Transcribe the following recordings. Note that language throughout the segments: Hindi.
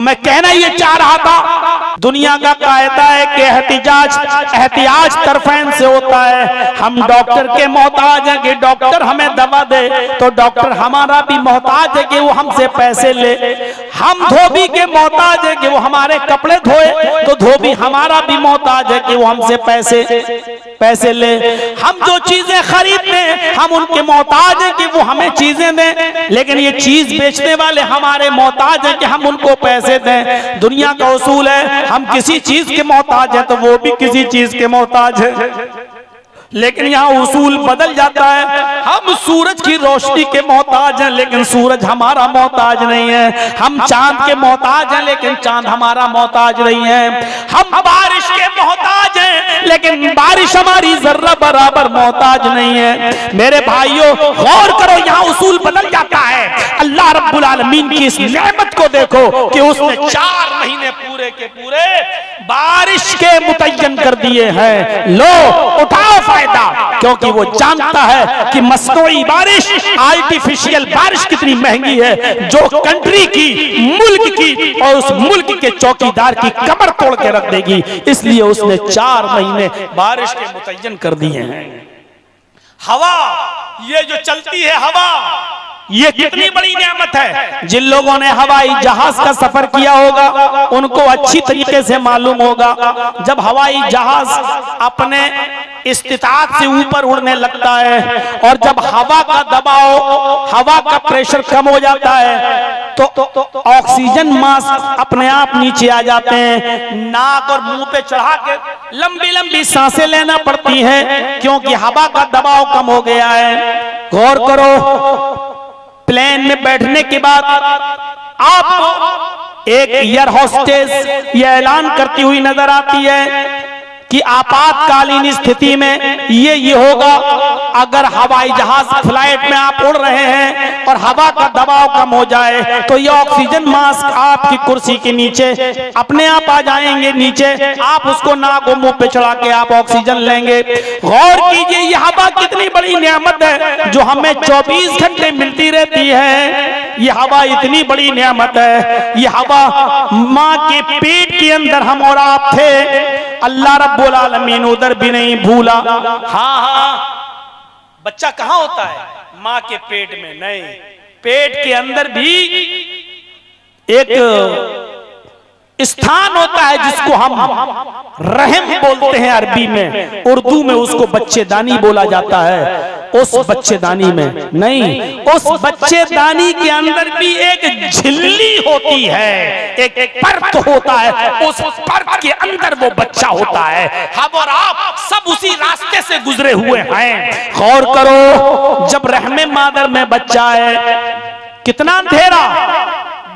मैं कहना ये चाह रहा था, दुनिया का कायदा है कि एहतियाज तरफैन से होता है। हम डॉक्टर के मोहताज हैं कि डॉक्टर हमें दवा दे, तो डॉक्टर हमारा भी मोहताज है कि वो हमसे पैसे ले। हम धोबी के मोहताज है कि वो हमारे कपड़े धोए, तो धोबी हमारा भी मोहताज है कि वो हमसे पैसे ले। हम जो चीजें खरीदते हैं हम उनके मोहताज हैं कि वो हमें चीजें दें, लेकिन ये चीज बेचने वाले हमारे मोहताज हैं कि हम उनको पैसे दें। दुनिया का उसूल है, हम किसी चीज के मोहताज हैं तो वो भी किसी चीज के मोहताज है। लेकिन यहाँ उसूल बदल जाता है, हम सूरज की रोशनी के मोहताज हैं लेकिन सूरज हमारा मोहताज नहीं है। हम चांद के मोहताज हैं लेकिन चांद हमारा मोहताज नहीं है। हम बारिश के मोहताज हैं लेकिन बारिश हमारी जर्रा बराबर मोहताज नहीं है। मेरे भाइयों गौर करो, यहाँ उसूल बदल जाता है। अल्लाह रब्बुल आलमीन की इस नेमत को देखो कि उसने 4 महीने पूरे के पूरे बारिश के मुतय्यन कर दिए हैं। लो उठाओ फायदा, क्योंकि वो जानता है कि मसनूई बारिश, आर्टिफिशियल बारिश कितनी महंगी है, जो कंट्री की, मुल्क की और उस मुल्क के चौकीदार की कमर तोड़ के रख देगी। इसलिए उसने 4 महीने बारिश के मुतय्यन कर दिए हैं। हवा, ये जो चलती है हवा, ये कितनी बड़ी नेमत है। जिन लोगों ने हवाई जहाज का सफर किया होगा उनको अच्छी तरीके से मालूम होगा, जब हवाई जहाज अपने इस्तिताअत से ऊपर उड़ने लगता है और जब हवा का दबाव, हवा का प्रेशर कम हो जाता है तो ऑक्सीजन मास्क अपने आप नीचे आ जाते हैं। नाक और मुंह पे चढ़ा के लंबी लंबी सांसें लेना पड़ती हैं, क्योंकि हवा का दबाव कम हो गया है। गौर करो, प्लेन में बैठने के बाद आप एक एयर होस्टेस ये ऐलान करती हुई नजर आती है कि आपातकालीन स्थिति में ये होगा, अगर हवाई जहाज फ्लाइट में आप उड़ रहे हैं और हवा का दबाव कम हो जाए तो ये ऑक्सीजन मास्क आपकी कुर्सी के नीचे अपने आप आ जाएंगे नीचे, आप उसको नाक और मुंह पे चढ़ा के आप ऑक्सीजन लेंगे। गौर कीजिए, ये हवा कितनी बड़ी नेमत है जो हमें 24 घंटे मिलती रहती है। ये हवा इतनी बड़ी नेमत है। ये हवा माँ के पेट के अंदर हम और आप थे, अल्लाह रब्बुल आलमीन उधर भी नहीं भूला। हाँ, बच्चा कहाँ होता है? माँ के पेट में नहीं, पेट के अंदर भी एक स्थान होता है जिसको हम रहम बोलते हैं अरबी में, उर्दू में उसको बच्चेदानी बोला जाता है। उस बच्चेदानी में नहीं, उस बच्चेदानी के अंदर भी एक झिल्ली होती है, एक परत होता है, उस परत के अंदर वो बच्चा होता है। हम और आप सब उसी रास्ते से गुजरे हुए हैं। गौर करो, जब रहमे मादर में बच्चा है, कितना अंधेरा,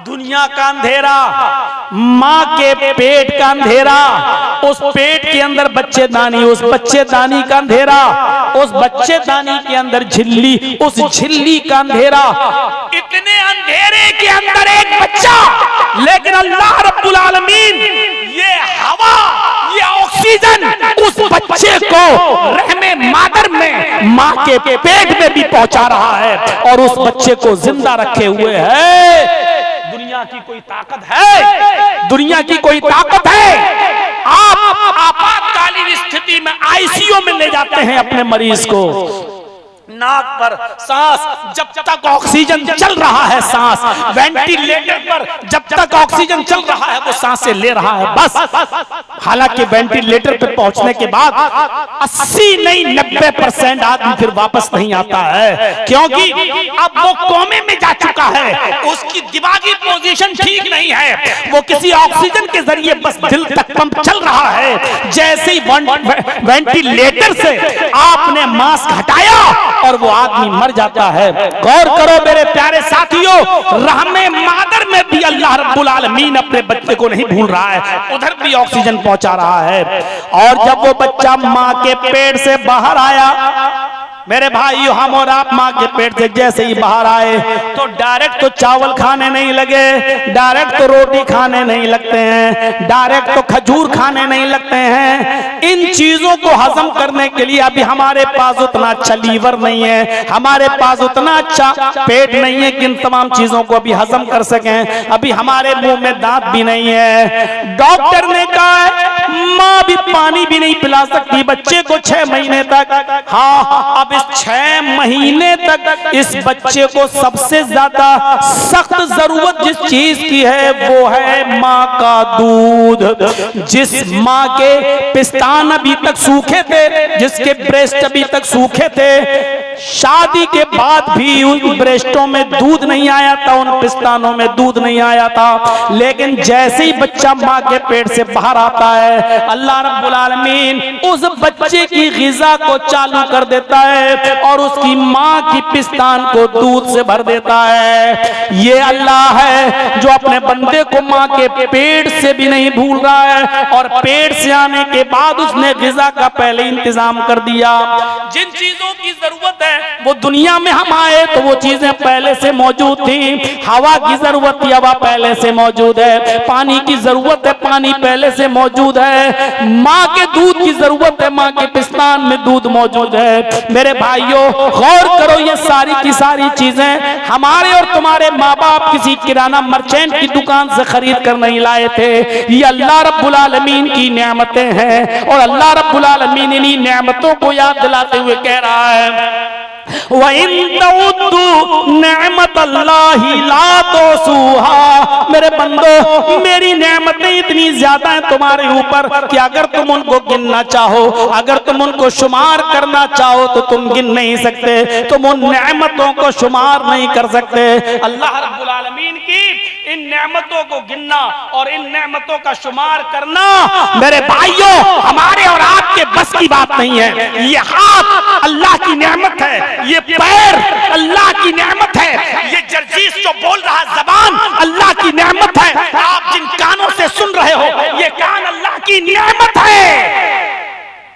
दुनिया का अंधेरा, माँ के पेट का अंधेरा, उस पेट के अंदर बच्चेदानी, उस बच्चेदानी का अंधेरा, उस बच्चेदानी के अंदर झिल्ली, उस झिल्ली का अंधेरा, इतने अंधेरे के अंदर एक बच्चा। लेकिन अल्लाह रब्बुल आलमीन ये हवा, ये ऑक्सीजन उस बच्चे को रहमे मादर में, माँ के पेट में भी पहुंचा रहा है और उस बच्चे को जिंदा रखे हुए है। दुनिया की कोई ताकत है? दुनिया की कोई ताकत है? आप आपातकालीन स्थिति में आईसीयू में ले जाते हैं अपने मरीज को, नाक पर सांस, जब तक ऑक्सीजन चल रहा है सांस, वेंटिलेटर पर जब तक ऑक्सीजन चल रहा है वो सांसें ले रहा है बस। हालांकि वेंटिलेटर पे पहुंचने के बाद 80 नहीं 90% आदमी फिर वापस नहीं आता है, क्योंकि अब वो कोमे में जा चुका है, उसकी दिमागी पोजीशन ठीक नहीं है, वो किसी ऑक्सीजन के जरिए बस दिल तक पंप चल रहा है। जैसे ही वेंटिलेटर से आपने मास्क हटाया और वो आदमी मर जाता है। गौर करो मेरे प्यारे साथियों, रहमे मादर में भी अल्लाह रब्बुल आलमीन अपने बच्चे को नहीं भूल रहा है, उधर भी ऑक्सीजन पहुंचा रहा है। और जब वो बच्चा माँ के पेट से बाहर आया, मेरे भाइयों, हम और आप माँ के पेट से जैसे ही बाहर आए तो डायरेक्ट तो चावल खाने नहीं लगे, डायरेक्ट तो रोटी खाने नहीं लगते हैं, डायरेक्ट तो खजूर खाने नहीं लगते हैं। इन चीजों को हजम करने के लिए अभी हमारे पास उतना अच्छा लीवर नहीं है, हमारे पास उतना अच्छा पेट नहीं है कि इन तमाम चीजों को अभी हजम कर सकें। अभी हमारे मुंह में दांत भी नहीं है। डॉक्टर ने कहा है माँ भी पानी भी नहीं पिला सकती बच्चे को 6 महीने तक। हाँ, अब इस 6 महीने तक इस बच्चे को सबसे ज्यादा सख्त जरूरत जिस चीज की है वो है माँ का दूध। जिस माँ के पिस्तान अभी तक सूखे थे, जिसके ब्रेस्ट अभी तक सूखे थे, शादी के बाद भी उन ब्रेस्टों में दूध नहीं आया था, उन पिस्तानों में दूध नहीं आया था। लेकिन जैसे ही बच्चा माँ के पेट से बाहर आता है, अल्लाह रब्बुल आलमीन उस बच्चे की गिज़ा को चालू कर देता है और उसकी माँ की पिस्तान को दूध से भर देता है। ये अल्लाह है जो अपने बंदे को माँ के पेट से भी नहीं भूल रहा है और पेट से आने के बाद उसने गिज़ा का पहले इंतजाम कर दिया। जिन चीजों की जरूरत है वो दुनिया में हम आए तो वो चीजें पहले से मौजूद थी। हवा की जरूरत थी, हवा पहले से मौजूद है। पानी की जरूरत है, पानी पहले से मौजूद है। माँ के दूध की जरूरत है, माँ के पिस्तान में दूध मौजूद है। मेरे भाइयों, गौर करो, ये सारी की सारी चीजें हमारे और तुम्हारे माँ बाप किसी किराना मर्चेंट की दुकान से खरीद कर नहीं लाए थे। ये अल्लाह रब्बुल आलमीन की नेमतें हैं और अल्लाह रब्बुल आलमीन इन्हीं नेमतों को याद दिलाते हुए कह रहा है मेरे बंदो, मेरी नेमतें इतनी ज्यादा हैं तुम्हारे ऊपर कि अगर तुम उनको गिनना चाहो, अगर तुम उनको शुमार करना चाहो तो तुम गिन नहीं सकते, तुम उन नेमतों को शुमार नहीं कर सकते। अल्लाह रब्बुल आलमीन की इन नेमतों को गिनना और इन नेमतों का शुमार करना मेरे भाइयों हमारे और आपके बस की बात नहीं है। ये हाथ अल्लाह की नेमत है, ये पैर अल्लाह की नेमत है, ये जर्जीस जो बोल रहा जबान अल्लाह की नेमत है, आप जिन कानों से सुन रहे हो ये कान अल्लाह की नेमत है।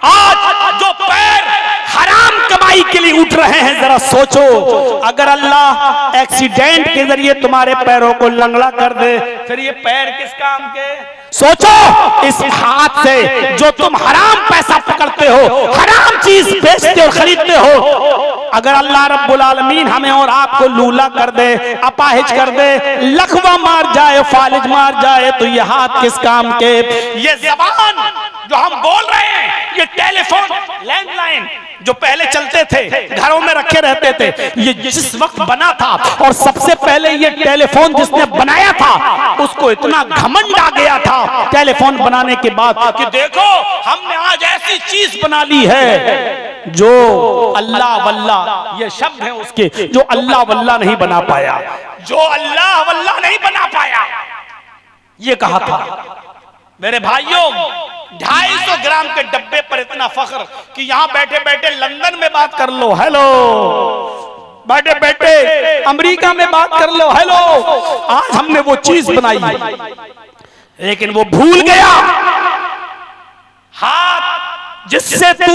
आज जो पैर हराम कमाई के लिए उठ रहे हैं, जरा सोचो, अगर अल्लाह एक्सीडेंट के जरिए तुम्हारे पैरों को लंगड़ा कर दे फिर ये पैर किस काम के? सोचो, इस हाथ से जो तुम हराम पैसा पकड़ते हो, हराम चीज बेचते और खरीदते हो, अगर अल्लाह रब्बुल आलमीन हमें और आपको लूला कर दे, अपाहिज कर दे, लखवा मार जाए, फालिज मार जाए, तो ये हाथ किस काम के? ये जबान जो हम बोल रहे हैं, ये टेलीफोन लैंडलाइन जो पहले चलते थे, घरों में रखे रहते थे, ये जिस वक्त बना था और सबसे पहले ये टेलीफोन जिसने बनाया था उसको इतना घमंड आ गया था टेलीफोन बनाने के बाद कि देखो हमने आज ऐसी चीज बना ली है जो अल्लाह वल्ला, ये शब्द है उसके, जो अल्लाह वल्ला नहीं बना पाया, जो अल्लाह वल्ला नहीं बना पाया, ये कहा था। मेरे भाइयों, 250 ग्राम के डब्बे पर इतना फख्र कि यहां बैठे बैठे लंदन में बात कर लो, हेलो, बैठे बैठे अमेरिका में बात कर लो, हेलो, आज हमने वो चीज बनाई। लेकिन वो भूल गया, हाथ जिससे तू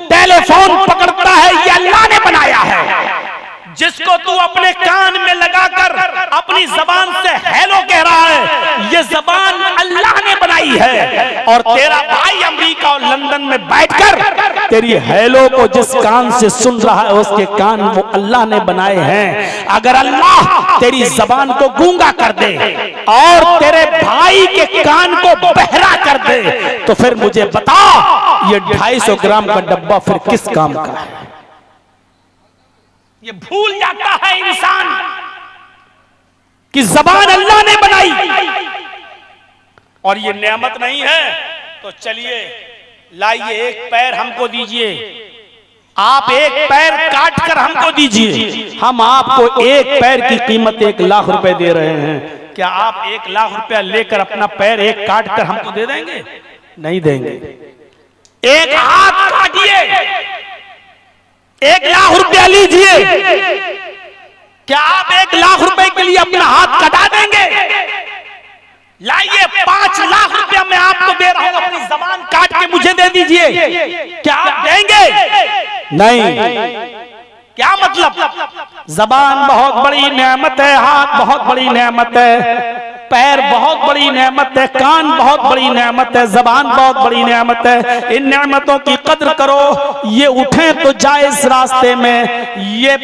टेलीफोन पकड़ता है ये अल्लाह ने बनाया है। जिसको तू अपने कान में लगाकर अपनी जबान से हेलो कह रहा है, ये जबान अल्लाह ने बनाई है। और तेरा भाई अमेरिका और लंदन में बैठकर तेरी हेलो को जिस कान से सुन रहा है उसके कान वो अल्लाह ने बनाए हैं। अगर अल्लाह तेरी जबान को गूंगा कर दे और तेरे भाई के कान को बहरा कर दे तो फिर मुझे बता ये 250 ग्राम का डब्बा फिर किस काम का है? ये भूल जाता है इंसान कि जबान अल्लाह ने बनाई और ये नेमत नहीं है। तो चलिए लाइए, एक पैर हमको दीजिए, आप एक पैर काट कर हमको दीजिए, हम आपको एक पैर की कीमत 1 लाख रुपए दे रहे हैं। क्या आप 1 लाख रुपया लेकर अपना पैर एक काट कर हमको दे देंगे? नहीं देंगे। एक हाथ काटिए, 1 लाख रुपया लीजिए, क्या आप 1 लाख रुपए के लिए अपना हाथ कटा देंगे? लाइए 5 लाख रुपया मैं आपको दे रहा हूं, अपनी जबान काट के मुझे दे दीजिए, क्या आप देंगे? नहीं। क्या मतलब? जबान बहुत बड़ी नेमत है, हाथ बहुत बड़ी नेमत है, पैर बहुत बड़ी नेमत है, कान बहुत बड़ी नेमत है, जबान बहुत बड़ी नेमत है। इन नेमतों की कद्र करो। ये उठे तो जाए इस रास्ते में, ये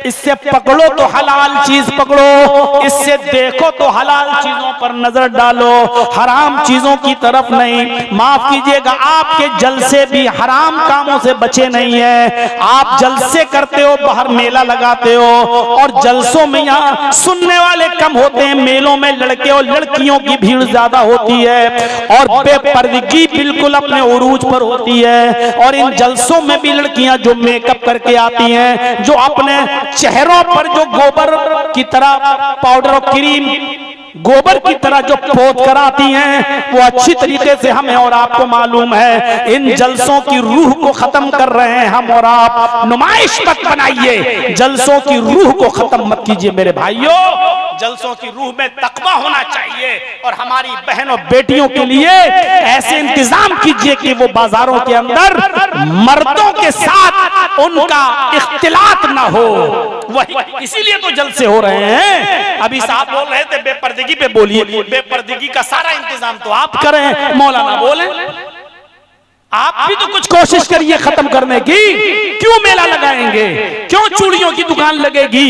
इससे पकड़ो तो हलाल चीज पकड़ो, इससे देखो तो हलाल चीजों पर नजर डालो, हराम चीजों की तरफ नहीं। माफ कीजिएगा, आपके जलसे भी हराम कामों से बचे नहीं है। आप जलसे करते हो, बाहर मेला लगाते हो, और जलसों में यहाँ सुनने वाले कम होते हैं, मेलों में लड़के और लड़कियों की भीड़ ज्यादा होती है, और बेपर्दगी बिल्कुल अपने उरूज पर होती है। और इन जलसों में भी लड़कियां जो मेकअप करके आती हैं, जो अपने चेहरों पर जो गोबर की तरह पाउडर और क्रीम गोबर की तरह जो पोत कराती हैं, वो अच्छी तरीके से हमें और आपको मालूम है। इन जलसों की रूह को खत्म कर रहे हैं हम और आप। नुमाइश मत बनाइए, जलसों की रूह को खत्म मत कीजिए मेरे भाइयों। जलसों की रूह में तकवा होना चाहिए, और हमारी बहनों बेटियों के लिए ऐसे इंतजाम कीजिए कि वो बाजारों के अंदर मर्दों के साथ उनका इख्तिलात ना हो। वही इसीलिए तो जलसे हो रहे हैं। अभी साहब बोल रहे थे बेपर्दगी पे बोलिए, बेपर्दगी का सारा इंतजाम तो आप करें, मौलाना बोले। आप भी तो कुछ कोशिश करिए खत्म करने की। क्यों मेला लगाएंगे? क्यों चूड़ियों की दुकान लगेगी?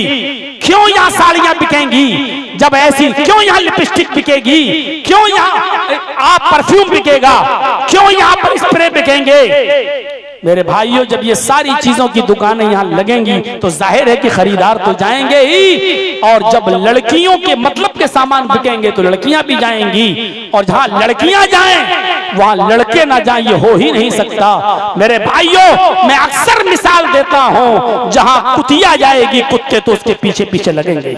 क्यों यहाँ साड़ियां बिकेंगी? जब ऐसी क्यों यहाँ लिपस्टिक बिकेगी? क्यों यहाँ आप परफ्यूम बिकेगा? क्यों यहाँ पर स्प्रे बिकेंगे? मेरे भाइयों, जब ये सारी चीजों की दुकानें यहाँ लगेंगी तो जाहिर है कि खरीदार तो जाएंगे ही, और जब लड़कियों के मतलब के सामान बिकेंगे तो लड़कियां भी जाएंगी, और जहां लड़कियां जाएं वहां लड़के ना जाएं, ये हो ही नहीं सकता। मेरे भाइयों, मैं अक्सर मिसाल देता हूं, जहां कुतिया जाएगी कुत्ते तो उसके पीछे पीछे लगेंगे,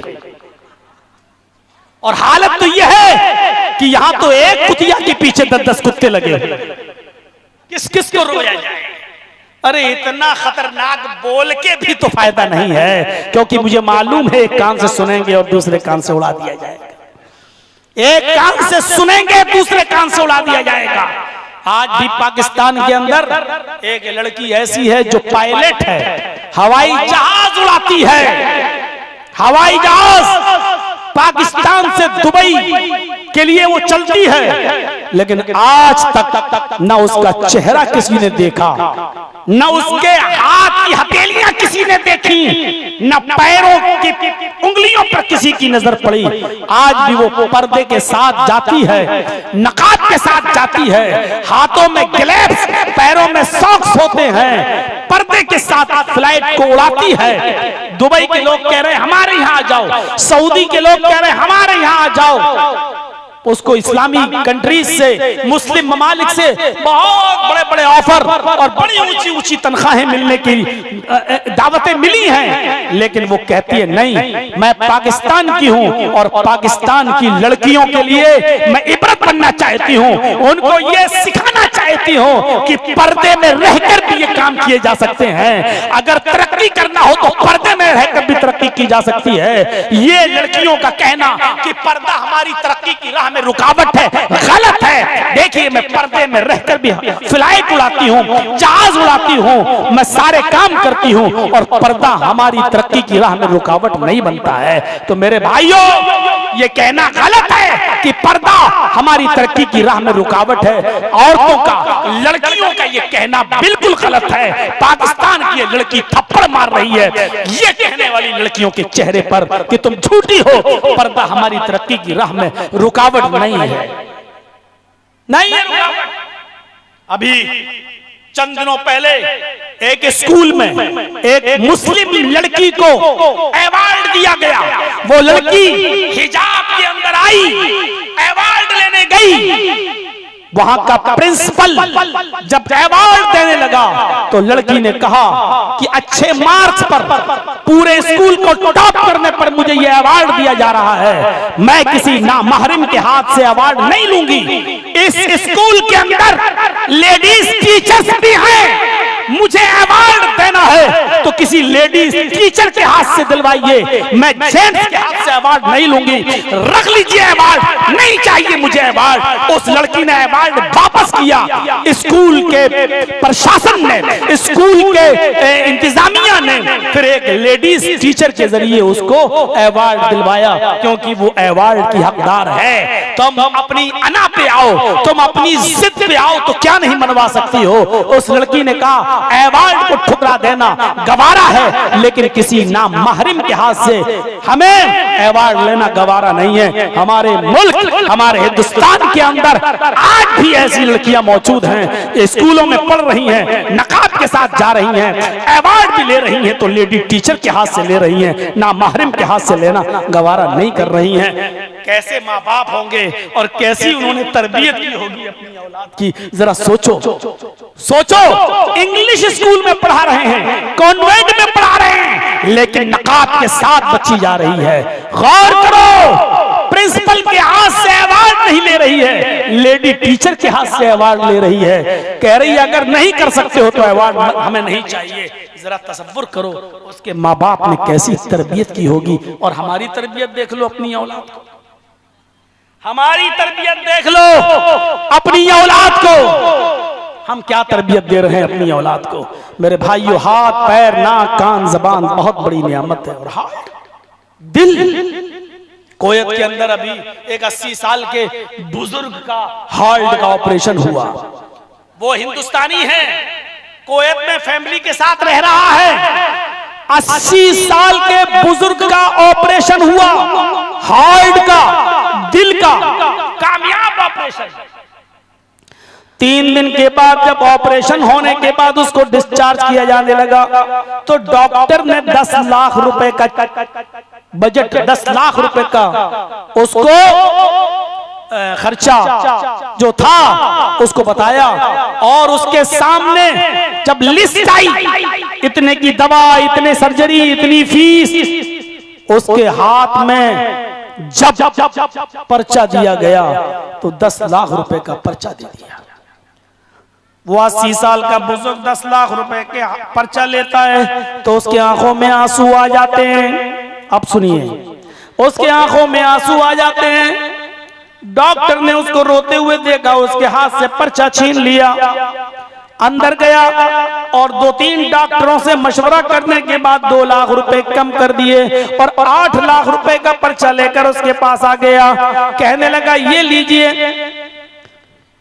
और हालत तो यह है कि यहां तो एक कुतिया के पीछे 10-10 कुत्ते लगे। किस किस को रोया जाए? अरे इतना खतरनाक बोल के भी तो फायदा नहीं है, क्योंकि मुझे मालूम है एक कान से सुनेंगे और दूसरे कान से उड़ा दिया जाएगा। एक कान से सुनेंगे, दूसरे कान से उड़ा दिया जाएगा। आज भी पाकिस्तान के अंदर एक लड़की ऐसी है जो पायलट है, हवाई जहाज उड़ाती है। हवाई जहाज पाकिस्तान से दुबई के लिए वो चलती है, लेकिन आज तक न उसका चेहरा किसी ने देखा, न उसके हाथ की हथेलियां किसी ने देखी, न पैरों की उंगलियों पर किसी की नजर पड़ी। आज भी वो पर्दे के साथ जाती है, नकाब के साथ जाती है, हाथों में ग्लव्स, पैरों में सॉक्स होते हैं, पर्दे के साथ फ्लाइट को उड़ाती है। दुबई के लोग कह रहे हैं हमारे यहाँ आ जाओ, सऊदी के लोग कह रहे हैं हमारे यहाँ आ जाओ। उसको इस्लामी कंट्रीज से, मुस्लिम ममालिक से बहुत बड़े बड़े ऑफर और बड़ी ऊंची ऊंची तनख्वाहें मिलने की दावतें मिली हैं, लेकिन वो कहती है नहीं, मैं पाकिस्तान की हूं और पाकिस्तान की लड़कियों के लिए मैं इबरत बनना चाहती हूं। उनको ये सिखाना चाहती हूं कि पर्दे में रहकर भी ये काम किए जा सकते हैं। अगर तरक्की करना हो तो पर्दे में रहकर भी तरक्की की जा सकती है। ये लड़कियों का कहना कि पर्दा हमारी तरक्की की राह में रुकावट है, गलत है। देखिए, मैं पर्दे में रहकर भी फ्लाइट उड़ाती हूँ, जहाज उड़ाती हूँ, मैं सारे काम करती हूँ, और पर्दा हमारी तरक्की की राह में रुकावट नहीं बनता है। तो मेरे भाइयों, ये कहना गलत है कि पर्दा हमारी तरक्की की राह में रुकावट है। औरतों का, लड़कियों का ये कहना बिल्कुल गलत है। पाकिस्तान की ये लड़की थप्पड़ मार रही है ये कहने वाली लड़कियों के चेहरे पर कि तुम झूठी हो, पर्दा हमारी तरक्की की राह में रुकावट नहीं है, नहीं है रुकावट। अभी चंद दिनों पहले एक स्कूल में एक मुस्लिम लड़की को अवार्ड दिया गया। वो लड़की हिजाब के अंदर आई, अवार्ड लेने गई। वहां का प्रिंसिपल जब अवार्ड देने लगा तो लड़की ने कहा कि अच्छे मार्क्स पर पूरे स्कूल को टॉप करने पर मुझे यह अवार्ड दिया जा रहा है, मैं किसी नामहरम के हाथ से अवार्ड नहीं लूंगी। इस स्कूल के अंदर लेडीज टीचर्स भी हैं, मुझे अवार्ड देना है तो किसी लेडीज टीचर के हाथ से दिलवाइए, मैं जेंट्स के हाथ से अवार्ड नहीं लूंगी। रख लीजिए अवार्ड, नहीं चाहिए मुझे मुझे अवार्ड। उस लड़की ने अवार्ड वापस किया। स्कूल के प्रशासन ने, स्कूल के इंतजामिया ने फिर एक लेडीज टीचर के जरिए उसको अवार्ड दिलवाया, क्योंकि वो अवार्ड की हकदार है। तुम अपनी अना पे आओ, तुम अपनी जिद पे आओ तो क्या नहीं मनवा सकती हो। उस लड़की ने कहा अवार्ड को ठुकरा देना गवारा है, लेकिन किसी नामहरम के हाथ से हमें अवार्ड लेना गवारा नहीं है। हमारे मुल्क, हमारे हिंदुस्तान के अंदर आज भी ऐसी लड़कियां मौजूद हैं, स्कूलों में पढ़ रही हैं, नकाब के साथ जा रही हैं, अवार्ड भी ले रही हैं, तो लेडी टीचर के हाथ से ले रही हैं, नामहरम के हाथ से लेना गवारा नहीं कर रही हैं। कैसे माँ बाप होंगे और कैसी उन्होंने तरबियत की होगी अपनी औलाद की, जरा सोचो। सोचो, इंग्लिश स्कूल में पढ़ा रहे हैं, कॉन्वेंट में पढ़ा रहे हैं, लेकिन नकाब के साथ बच्ची जा रही है। गौर करो, प्रिंसिपल के हाथ से अवार्ड नहीं ले रही है, लेडी टीचर के हाथ से अवार्ड ले रही है। कह रही है अगर नहीं कर सकते हो तो अवार्ड हमें नहीं चाहिए। जरा तसव्वुर करो उसके माँ बाप ने कैसी तरबियत की होगी। और हमारी तरबियत देख लो अपनी औलाद को, हमारी तरबियत देख लो अपनी औलाद को, हम क्या तरबियत दे रहे हैं अपनी औलाद को। मेरे भाइयों, हाथ, पैर, नाक, कान, जबान बहुत बड़ी नियामत है। और हार्ट, दिल, कोयत के अंदर अभी एक 80 साल के बुजुर्ग का हार्ट का ऑपरेशन हुआ। वो हिंदुस्तानी है, कोयत में फैमिली के साथ रह रहा है। 80 साल के बुजुर्ग का ऑपरेशन हुआ, हार्ट का, दिल का, कामयाब ऑपरेशन। 3 दिन के बाद जब ऑपरेशन होने के बाद उसको डिस्चार्ज किया जाने लगा, तो डॉक्टर ने 10 लाख रुपए का बजट, 10 लाख रुपए का उसको खर्चा जो था उसको बताया। और उसके सामने जब लिस्ट आई, इतने की दवा, इतने सर्जरी, इतनी फीस, उसके हाथ में जब पर्चा दिया गया तो 10 लाख रुपए का पर्चा दे दिया। वो 80 साल का बुजुर्ग 10 लाख रुपए के पर्चा लेता है तो उसकी आंखों में आंसू आ जाते हैं। अब सुनिए, उसके आंखों में आंसू आ जाते हैं। डॉक्टर ने उसको रोते हुए देखा, उसके हाथ से पर्चा छीन लिया, अंदर गया और 2-3 डॉक्टरों से मशवरा करने के बाद 2 लाख रुपए कम कर दिए और 8 लाख रुपए का पर्चा लेकर उसके पास आ गया। कहने लगा ये लीजिए।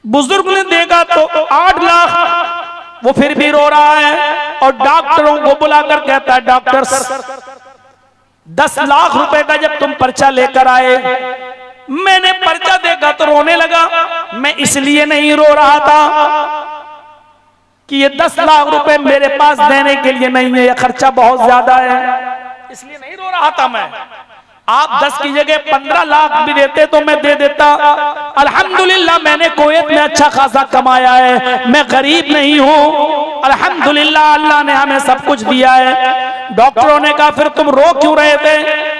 बुजुर्ग ने देखा तो 8 लाख, वो फिर भी रो रहा है और डॉक्टरों को बुलाकर कहता है डॉक्टर 10 लाख रुपए का जब तुम पर्चा लेकर आए, मैंने पर्चा देखा तो रोने लगा। मैं इसलिए नहीं रो रहा था कि ये 10 लाख रुपए मेरे पास देने के लिए नहीं है, ये खर्चा बहुत ज्यादा है, इसलिए नहीं रो रहा था मैं। आप 10 की जगह 15 लाख भी देते तो मैं दे देता। अल्हम्दुलिल्लाह मैंने कोयत में अच्छा खासा कमाया है, मैं गरीब नहीं हूँ। अल्हम्दुलिल्लाह अल्लाह ने हमें सब कुछ दिया है। डॉक्टरों ने कहा फिर तुम रो क्यों रहे थे?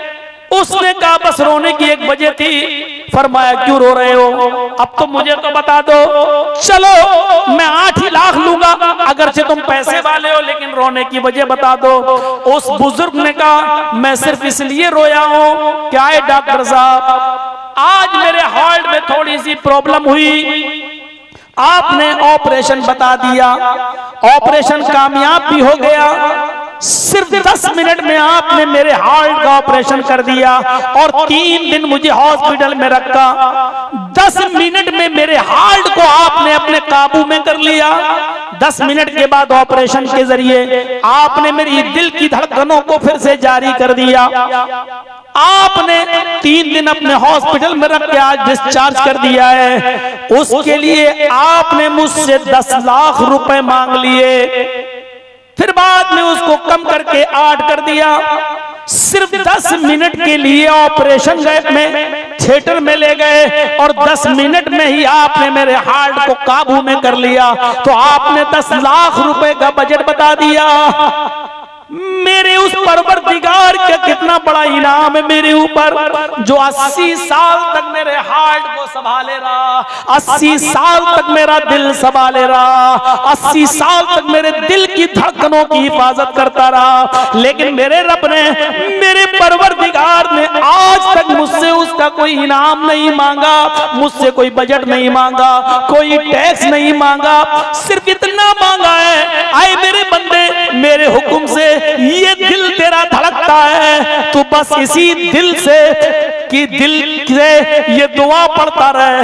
उसने कहा बस रोने की एक वजह थी। फरमाया क्यों रो रहे हो? अब तो मुझे तो बता दो। चलो मैं 8 ही लाख लूंगा, अगर से तुम पैसे वाले हो, लेकिन रोने की वजह बता दो। उस बुजुर्ग ने कहा मैं सिर्फ इसलिए रोया हूं, क्या है डॉक्टर साहब, आज मेरे हार्ट में थोड़ी सी प्रॉब्लम हुई, आपने ऑपरेशन बता दिया, ऑपरेशन कामयाब भी हो गया, सिर्फ 10 मिनट में आपने मेरे हार्ट का ऑपरेशन कर दिया और 3 दिन मुझे हॉस्पिटल में रखा। 10 मिनट में मेरे हार्ट को आपने अपने काबू में कर लिया। 10 मिनट के बाद ऑपरेशन के जरिए आपने मेरी दिल की धड़कनों को फिर से जारी कर दिया। आपने 3 दिन अपने हॉस्पिटल में रख के आज डिस्चार्ज कर दिया है। उसके लिए आपने मुझसे 10 लाख रुपए मांग लिए, फिर बाद में उसको कम करके 8 कर दिया। सिर्फ 10 मिनट के लिए ऑपरेशन में थिएटर में ले गए और 10 मिनट में ही आपने मेरे हार्ट को काबू में कर लिया। तो आपने 10 लाख रुपए का बजट बता दिया। मेरे उस परवरदिगार का कितना बड़ा इनाम है मेरे ऊपर, जो 80 साल तक मेरे हार्ट को संभाले रहा, 80 साल तक मेरा दिल संभाले रहा, 80 साल तक मेरे दिल की धड़कनों की हिफाजत करता रहा। लेकिन मेरे रब ने, मेरे परवरदिगार ने आज तक मुझसे उसका कोई इनाम नहीं मांगा, मुझसे कोई बजट नहीं मांगा, कोई टैक्स नहीं मांगा, सिर्फ इतना मांगा है, आए मेरे बंदे मेरे हुक्म से ये दिल तेरा धड़कता है, तू बस इसी दिल से कि दिल से ये दुआ पढ़ता रहे,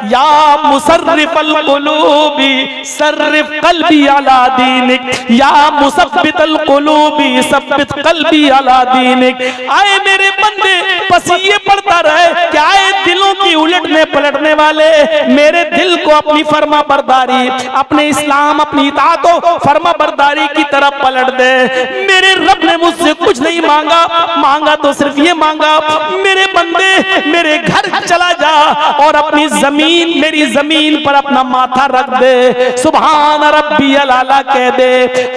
या मुसर्रिफल कुलूबी सर्रिफ कल्बी अला दीनिक, या मुसब्बितल कुलूबी सब्बित कल्बी अला दीनिक। आए मेरे बंदे बस ये पढ़ता रहे कि आए दिलों की उलटने पलटने वाले मेरे दिल को अपनी फर्मा बरदारी, अपने इस्लाम, अपनी इताअत को फर्मा बरदारी की तरफ पलट दे। मेरे रब ने मुझसे कुछ नहीं मांगा, मांगा तो सिर्फ ये मांगा, मेरे बंदे मेरे घर चला जा और अपनी जमीन, मेरी जमीन पर अपना माथा रख दे, सुभान रब्बियल आला कह दे,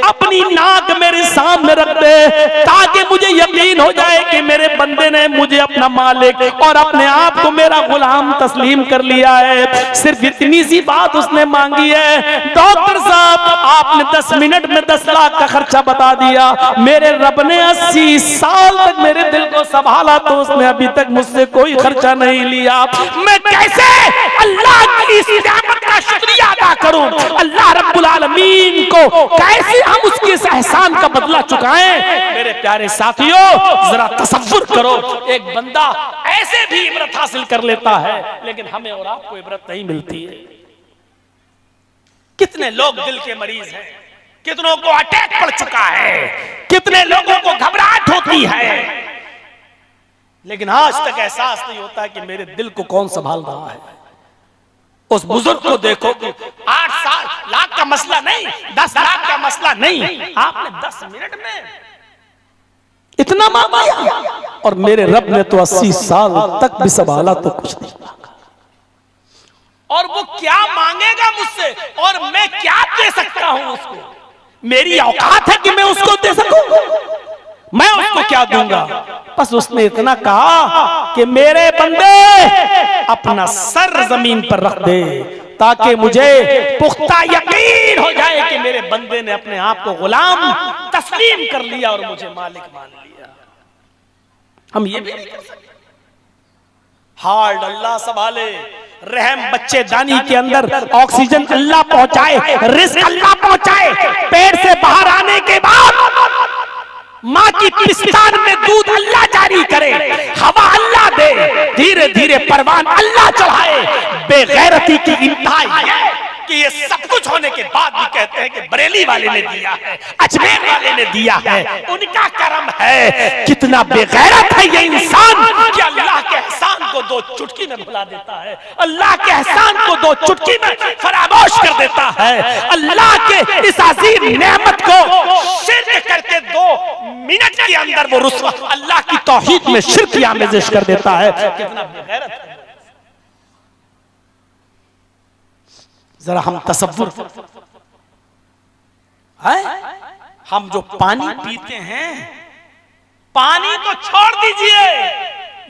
अपनी नाक मेरे सामने रख दे, ताकि मुझे यकीन हो जाए कि मेरे बंदे ने मुझे अपना मालिक और अपने आप को मेरा गुलाम तस्लीम कर लिया है। सिर्फ इतनी सी बात उसने मांगी है। डॉक्टर साहब आपने 10 मिनट में 10 लाख का खर्चा बता दिया, मेरे रब ने 80 साल तक मेरे दिल को संभाला तो उसने अभी तक मुझसे कोई खर्चा नहीं लिया। मैं कैसे अल्लाह की इस नियामत का शुक्रिया अदा करूं, अल्लाह रब्बुल आलमीन को कैसे हम उसके इस एहसान का बदला चुकाएं। मेरे प्यारे साथियों जरा तसव्वुर करो, एक बंदा ऐसे भी इबरत हासिल कर लेता है, लेकिन हमें और आपको इबरत नहीं मिलती है। कितने लोग दिल के मरीज हैं, कितनों को अटैक पड़ चुका है, कितने लोगों को घबराहट होती है, लेकिन आज तक एहसास नहीं होता कि मेरे दिल को कौन संभाल रहा है। उस बुजुर्ग को देखो कि 8 लाख का मसला नहीं, 10 लाख का मसला नहीं, आपने 10 मिनट में इतना मांगा, और मेरे रब ने तो 80 साल तक भी संभाला तो कुछ नहीं मांगा। और वो क्या मांगेगा मुझसे और मैं क्या दे सकता हूं उसको? मेरी औकात है कि मैं उसको दे सकूं? मैं उसको क्या दूंगा? बस उसने इतना कहा कि मेरे बंदे अपना सर जमीन पर रख दे, ताकि मुझे पुख्ता यकीन हो जाए कि मेरे बंदे ने अपने आप को गुलाम तस्लीम कर लिया और मुझे मालिक मान लिया। हम ये भी नहीं कर सकते। हार्ट अल्लाह संभाले, रहम बच्चे दानी के अंदर ऑक्सीजन अल्लाह पहुंचाए, रिस्क अल्लाह पहुंचाए, पेट से बाहर आने के बाद माँ की पिस्तान में दूध अल्लाह जारी करे, हवा अल्लाह दे, धीरे धीरे परवान अल्लाह चढ़ाए। बेगैरती की इंतहा है कि ये सब कुछ होने के बाद भी कहते हैं कि बरेली वाले ने दिया है, अजमेर वाले ने दिया है, उनका करम है। कितना बेगैरत है ये इंसान कि अल्लाह के एहसान को 2 चुटकी में भुला देता है, अल्लाह के एहसान को 2 चुटकी में फरामोश कर देता है, अल्लाह के इस अजीम नेमत को शिर्क करके 2 मिनट के अंदर वो रुस्वा अल्लाह की तौहीद में शिर्क की आमेज़िश कर देता है। कितना बेगैरत है। जरा हम तसव्वुर है, हम जो पानी पीते हैं, पानी तो छोड़ दीजिए,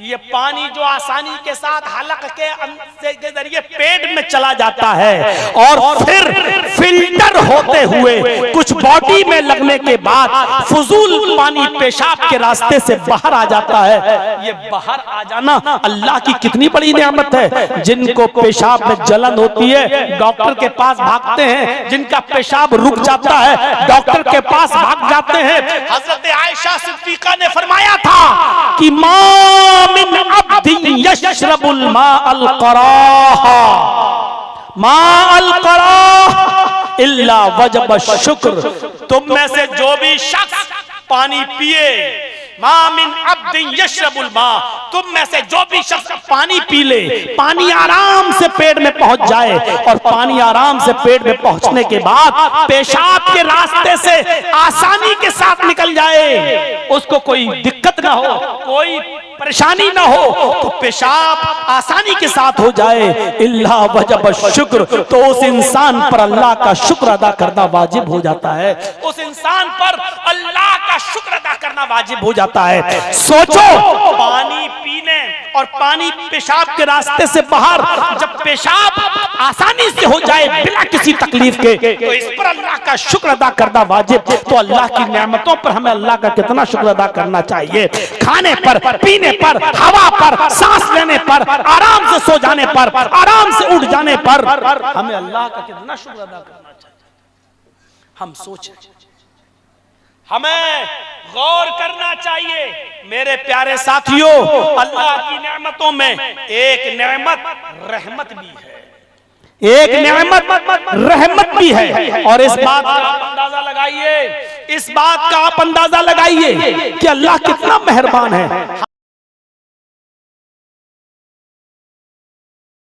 ये पानी जो आसानी के साथ हलक के जरिए पेट में चला जाता है और फिर फिल्टर होते हुए कुछ बॉडी में लगने के बाद फजूल पानी पेशाब के रास्ते से बाहर आ जाता है। ये बाहर आ जाना अल्लाह की कितनी बड़ी नेमत है। जिनको पेशाब में जलन होती है डॉक्टर के पास भागते हैं, जिनका पेशाब रुक जाता है डॉक्टर के पास भाग जाते हैं। हजरत आयशा सिद्दीका ने फरमाया था कि मिन अब्दिन यशरबुल माअल कराह इल्ला वजब शुक्र। तुम में से जो भी शख्स पानी पिए, मामिन अब्दिन यशरबुल मा, तुम में से जो भी शख्स पानी पी ले, पानी आराम से पेट में पहुंच पहुंच जाए और पानी आराम से पेट में पहुंचने के बाद पेशाब के रास्ते से आसानी के साथ निकल जाए, उसको कोई दिक्कत ना हो, कोई परेशानी ना हो, तो पेशाब आसानी के साथ हो जाए, इल्ला वजब शुक्र, तो उस इंसान पर अल्लाह का शुक्र अदा करना वाजिब हो जाता है। उस इंसान पर अल्लाह का शुक्र अदा करना वाजिब हो जाता है। सोचो, पानी पीने और पानी पेशाब के रास्ते से बाहर जब पेशाब आसानी से हो जाए बिना किसी तकलीफ के, तो इस पर अल्लाह का शुक्र अदा करना वाजिब। तो अल्लाह की नेमतों पर हमें अल्लाह का कितना शुक्र अदा करना चाहिए। खाने पर, पीने पर, हवा पर, सांस लेने पर, आराम से सो जाने पर, आराम से उठ जाने पर हमें अल्लाह का कितना शुक्र अदा करना चाहिए। हम सोचें, हमें गौर करना चाहिए। मेरे प्यारे साथियों, अल्लाह की नेमतों में एक नेमत रहमत भी है, एक नेमत रहमत भी है। और इस बात का आप अंदाजा लगाइए, इस बात का आप अंदाजा लगाइए कि अल्लाह कितना मेहरबान है।